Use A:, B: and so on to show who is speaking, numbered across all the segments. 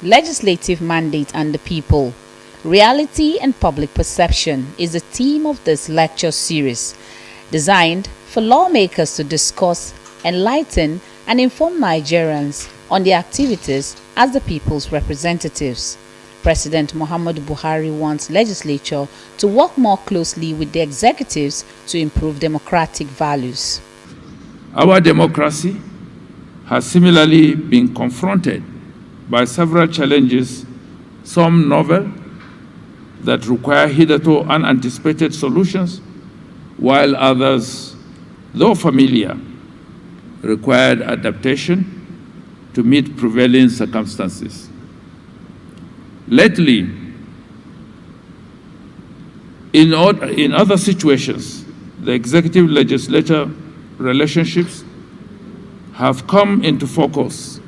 A: Legislative Mandate and the People. Reality and Public Perception is the theme of this lecture series, designed for lawmakers to discuss, enlighten, and inform Nigerians on their activities as the people's representatives. President Muhammadu Buhari wants legislature to work more closely with the executives to improve democratic values.
B: Our democracy has similarly been confronted by several challenges, some novel, that require hitherto unanticipated solutions, while others, though familiar, required adaptation to meet prevailing circumstances. Lately, in other situations, the executive-legislature relationships have come into focus,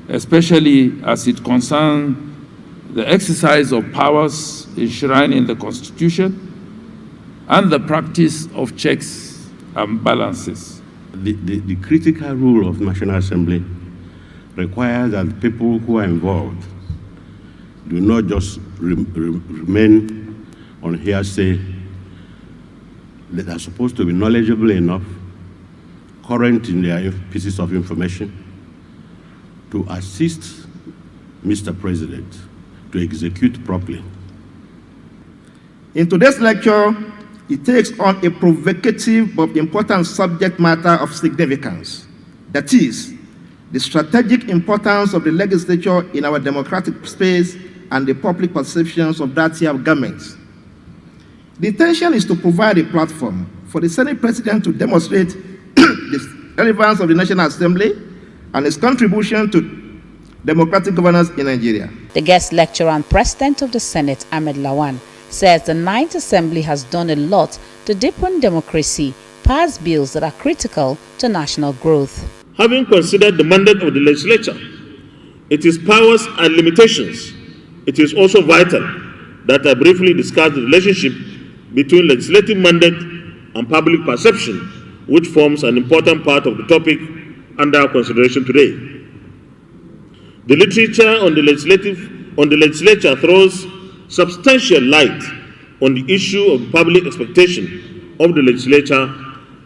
B: especially as it concerns the exercise of powers enshrined in the Constitution and the practice of checks and balances.
C: The critical role of the National Assembly requires that people who are involved do not just remain on hearsay. They are supposed to be knowledgeable enough, current in their pieces of information, to assist Mr. President to execute properly.
D: In today's lecture, it takes on a provocative but important subject matter of significance. That is, the strategic importance of the legislature in our democratic space and the public perceptions of that tier of governments. The intention is to provide a platform for the Senate President to demonstrate the relevance of the National Assembly and its contribution to democratic governance in Nigeria.
A: The guest lecturer and President of the Senate, Ahmed Lawan, says the Ninth Assembly has done a lot to deepen democracy, pass bills that are critical to national growth.
E: Having considered the mandate of the legislature, its powers and limitations, it is also vital that I briefly discuss the relationship between legislative mandate and public perception, which forms an important part of the topic under our consideration today. The literature on the legislature throws substantial light on the issue of public expectation of the legislature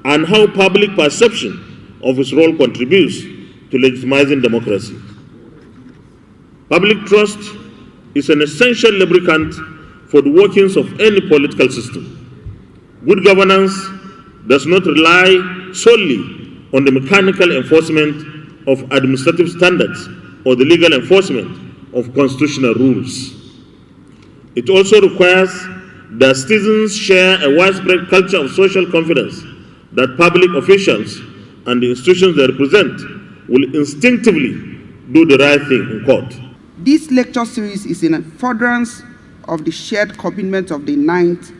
E: and how public perception of its role contributes to legitimizing democracy. Public trust is an essential lubricant for the workings of any political system. Good governance does not rely solely on the mechanical enforcement of administrative standards or the legal enforcement of constitutional rules. It also requires that citizens share a widespread culture of social confidence that public officials and the institutions they represent will instinctively do the right thing in court.
F: This lecture series is in furtherance of the shared commitment of the Ninth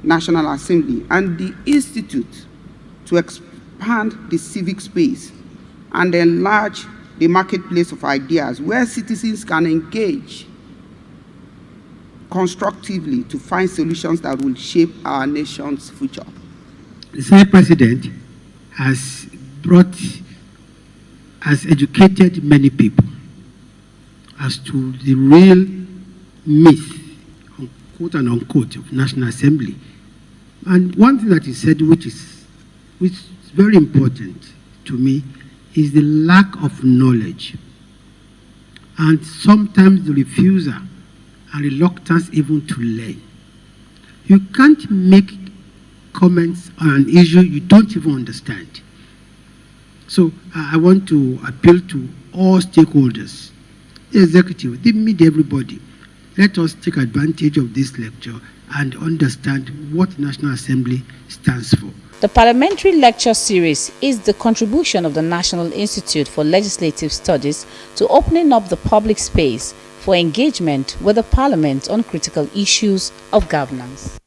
F: National Assembly and the Institute to expand the civic space and enlarge the marketplace of ideas where citizens can engage constructively to find solutions that will shape our nation's future.
G: The Senate President has educated many people as to the real myth, quote and unquote, of National Assembly. And one thing that he said, which is very important to me, is the lack of knowledge and sometimes the refusal and reluctance even to learn. You can't make comments on an issue you don't even understand. So I want to appeal to all stakeholders, the executive, the media, everybody. Let us take advantage of this lecture and understand what the National Assembly stands for.
A: The Parliamentary Lecture Series is the contribution of the National Institute for Legislative Studies to opening up the public space for engagement with the Parliament on critical issues of governance.